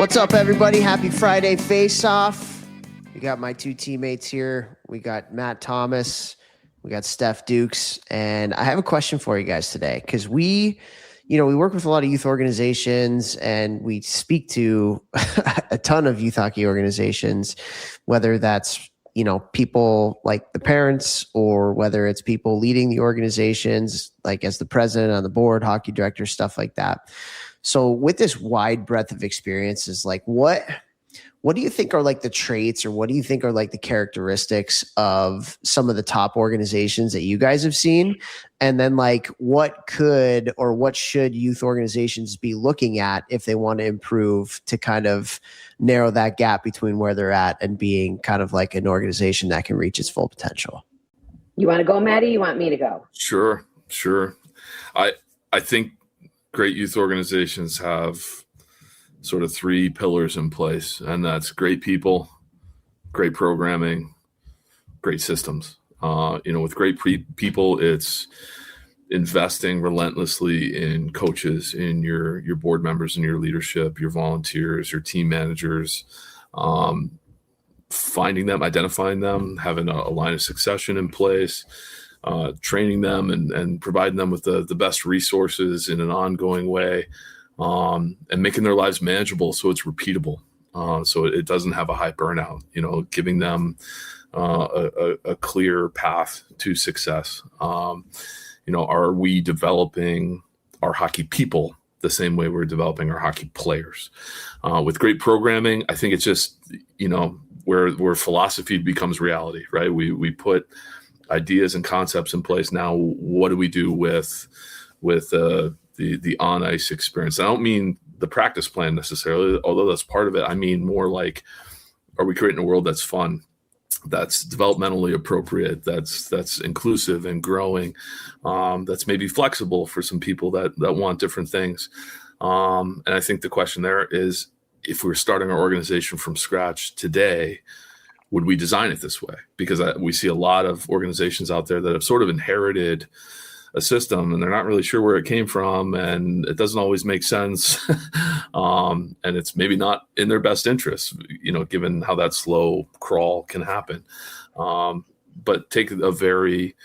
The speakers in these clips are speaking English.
What's up, everybody? Happy Friday Face-Off. We got my two teammates here. We got Matt Thomas. We got Steph Dukes. And I have a question for you guys today because we work with a lot of youth organizations and we speak to a ton of youth hockey organizations, whether that's, people like the parents or whether it's people leading the organizations, like as the president on the board, hockey director, stuff like that. So with this wide breadth of experiences, like what do you think are like the traits or what do you think are like the characteristics of some of the top organizations that you guys have seen? And then like what could or what should youth organizations be looking at if they want to improve to kind of narrow that gap between where they're at and being kind of like an organization that can reach its full potential? You want to go, Maddie? You want me to go? Sure. I think great youth organizations have sort of three pillars in place, and that's great people, great programming, great systems. With great people, it's investing relentlessly in coaches, in your board members, and your leadership, your volunteers, your team managers, finding them, identifying them, having a line of succession in place, training them and providing them with the best resources in an ongoing way, and making their lives manageable so it's repeatable, so it doesn't have a high burnout, giving them a clear path to success. Are we developing our hockey people the same way we're developing our hockey players? With great programming, I think it's just, where philosophy becomes reality, right? We put ideas and concepts in place. Now, what do we do with the on-ice experience? I don't mean the practice plan necessarily, although that's part of it. I mean more like, are we creating a world that's fun, that's developmentally appropriate, that's inclusive and growing, that's maybe flexible for some people that want different things. And I think the question there is, if we're starting our organization from scratch today, would we design it this way? Because we see a lot of organizations out there that have sort of inherited a system and they're not really sure where it came from, and it doesn't always make sense. And it's maybe not in their best interest, given how that slow crawl can happen. But take a very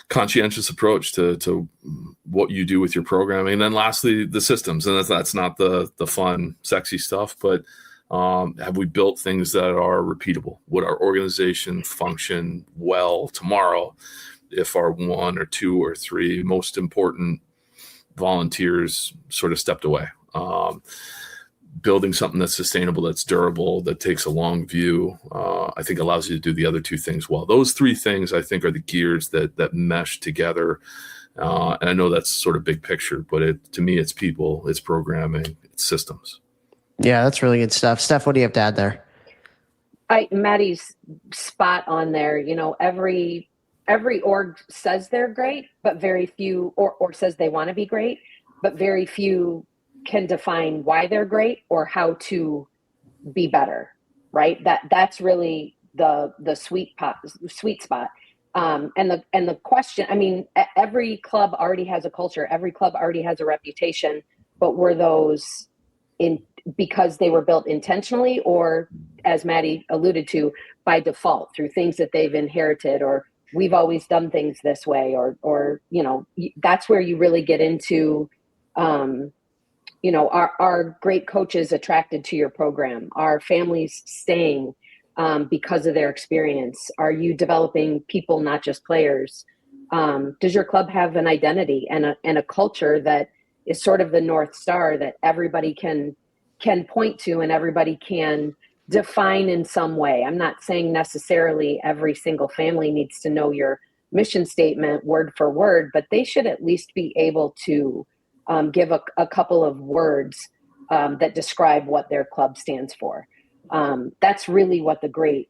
conscientious approach to what you do with your programming. And then lastly, the systems. And that's not the fun, sexy stuff, but have we built things that are repeatable? Would our organization function well tomorrow if our one or two or three most important volunteers sort of stepped away? Building something that's sustainable, that's durable, that takes a long view, I think allows you to do the other two things well. Those three things, I think, are the gears that mesh together. And I know that's sort of big picture, but to me, it's people, it's programming, it's systems. Yeah, that's really good stuff. Steph, what do you have to add there? Maddie's spot on there. Every org says they're great, but very few, or says they want to be great, but very few can define why they're great or how to be better, right? That's really the sweet spot. And the question, every club already has a culture, every club already has a reputation, but were those because they were built intentionally, or as Maddie alluded to, by default through things that they've inherited, or we've always done things this way, or that's where you really get into, our great coaches attracted to your program, our families staying because of their experience. Are you developing people, not just players? Does your club have an identity and a culture that is sort of the North Star that everybody can point to and everybody can define in some way? I'm not saying necessarily every single family needs to know your mission statement word for word, but they should at least be able to give a couple of words that describe what their club stands for. That's really what the great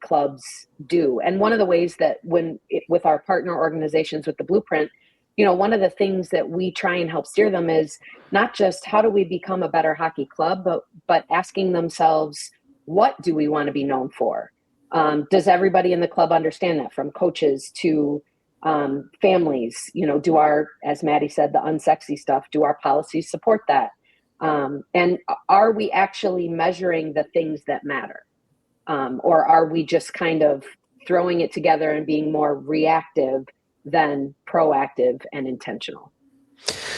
clubs do. And one of the ways that with our partner organizations with the Blueprint, one of the things that we try and help steer them is not just how do we become a better hockey club, but asking themselves, what do we want to be known for? Does everybody in the club understand that, from coaches to families? Do our, as Maddie said, the unsexy stuff, do our policies support that? And are we actually measuring the things that matter? Or are we just kind of throwing it together and being more reactive than proactive and intentional?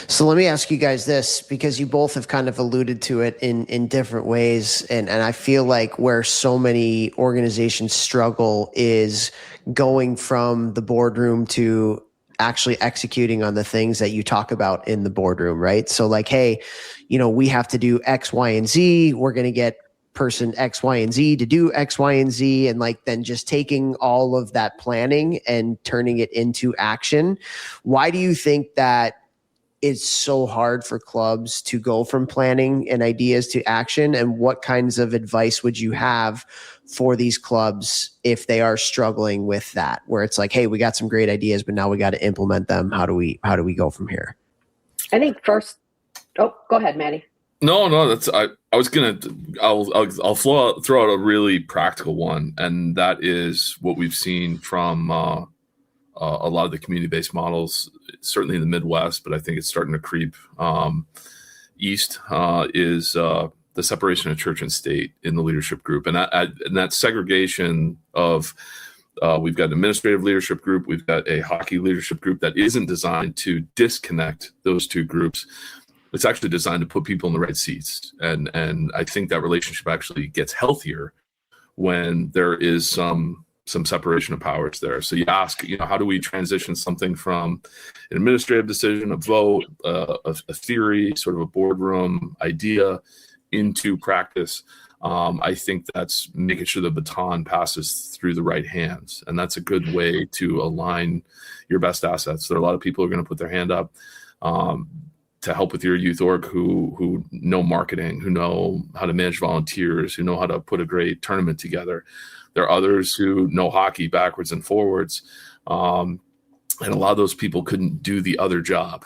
So let me ask you guys this, because you both have kind of alluded to it in different ways. And I feel like where so many organizations struggle is going from the boardroom to actually executing on the things that you talk about in the boardroom, right? So like, hey, we have to do X, Y, and Z. We're going to get person X, Y, and Z to do X, Y, and Z. And like, then just taking all of that planning and turning it into action. Why do you think that it's so hard for clubs to go from planning and ideas to action? And what kinds of advice would you have for these clubs if they are struggling with that, where it's like, hey, we got some great ideas, but now we got to implement them. How do we go from here? I think first, go ahead, Maddie. No, I'll throw out a really practical one. And that is what we've seen from, a lot of the community-based models, certainly in the Midwest, but I think it's starting to creep east, is the separation of church and state in the leadership group. And that segregation of, we've got an administrative leadership group, we've got a hockey leadership group that isn't designed to disconnect those two groups. It's actually designed to put people in the right seats. And I think that relationship actually gets healthier when there is some separation of powers there. So you ask, how do we transition something from an administrative decision, a vote, a theory, sort of a boardroom idea into practice? I think that's making sure the baton passes through the right hands. And that's a good way to align your best assets. There are a lot of people who are going to put their hand up to help with your youth org who know marketing, who know how to manage volunteers, who know how to put a great tournament together. There are others who know hockey backwards and forwards. And a lot of those people couldn't do the other job.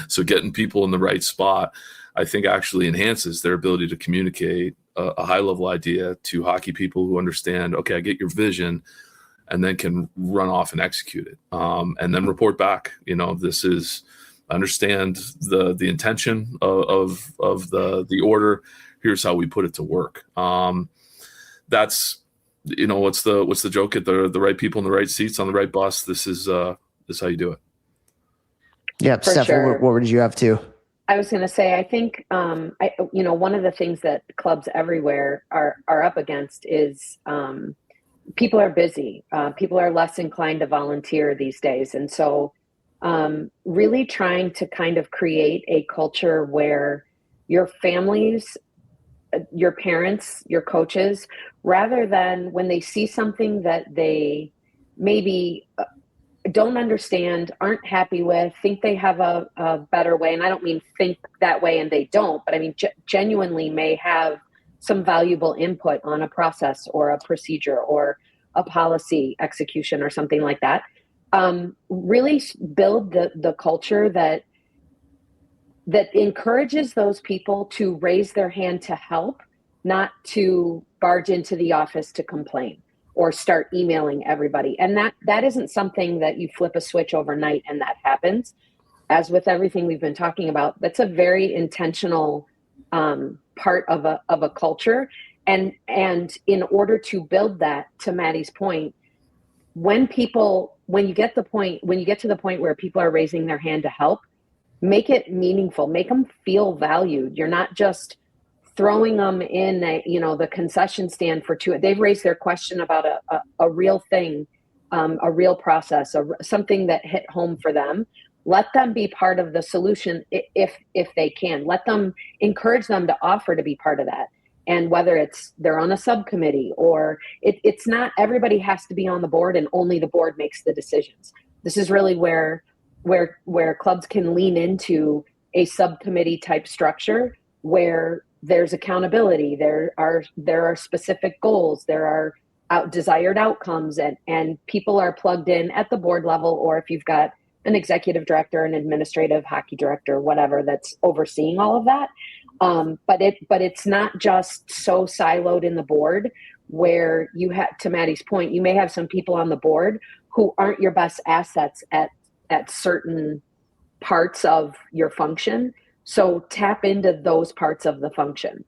So getting people in the right spot, I think, actually enhances their ability to communicate a high-level idea to hockey people who understand, okay, I get your vision, and then can run off and execute it. And then report back, this is, understand the intention of the order. Here's how we put it to work. That's, what's the joke? Get the right people in the right seats on the right bus. This is how you do it. Yeah, Steph, sure. what did you have to? I was going to say, I think, one of the things that clubs everywhere are up against is people are busy. People are less inclined to volunteer these days. And so really trying to kind of create a culture where your families, your parents, your coaches, rather than when they see something that they maybe don't understand, aren't happy with, think they have a better way. And I don't mean think that way and they don't, but I mean genuinely may have some valuable input on a process or a procedure or a policy execution or something like that. Really build the culture that encourages those people to raise their hand to help, not to barge into the office to complain or start emailing everybody. And that isn't something that you flip a switch overnight and that happens. As with everything we've been talking about, that's a very intentional part of a culture. And in order to build that, to Maddie's point, when you get to the point where people are raising their hand to help, make it meaningful, make them feel valued. You're not just throwing them in the concession stand for two. They've raised their question about a real thing, a real process, something that hit home for them. Let them be part of the solution if they can. Encourage them to offer to be part of that. And whether it's they're on a subcommittee or it's not everybody has to be on the board and only the board makes the decisions. This is really where clubs can lean into a subcommittee type structure where there's accountability, there are specific goals, there are desired outcomes, and people are plugged in at the board level, or if you've got an executive director, an administrative hockey director, whatever, that's overseeing all of that. But it's not just so siloed in the board where you have, to Maddie's point, you may have some people on the board who aren't your best assets at certain parts of your function. So tap into those parts of the function.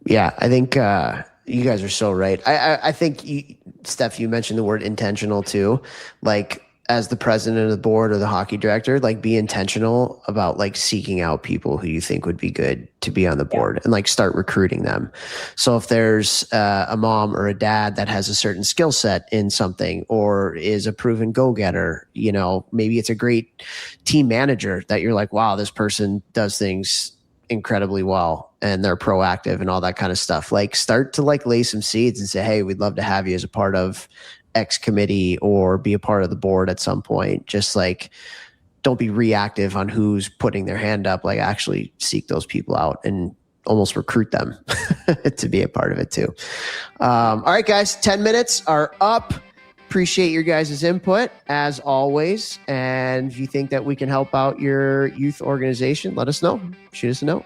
Yeah, I think you guys are so right. I think, Steph, you mentioned the word intentional too. Like, as the president of the board or the hockey director, like, be intentional about like seeking out people who you think would be good to be on the board, and like start recruiting them. So if there's a mom or a dad that has a certain skill set in something, or is a proven go-getter, you know, maybe it's a great team manager that you're like, wow, this person does things incredibly well and they're proactive and all that kind of stuff. Like, start to like lay some seeds and say, hey, we'd love to have you as a part of X committee or be a part of the board at some point. Just like, don't be reactive on who's putting their hand up. Like, actually seek those people out and almost recruit them to be a part of it too. All right, guys, 10 minutes are up. Appreciate your guys' input as always. And if you think that we can help out your youth organization, let us know. Shoot us a note.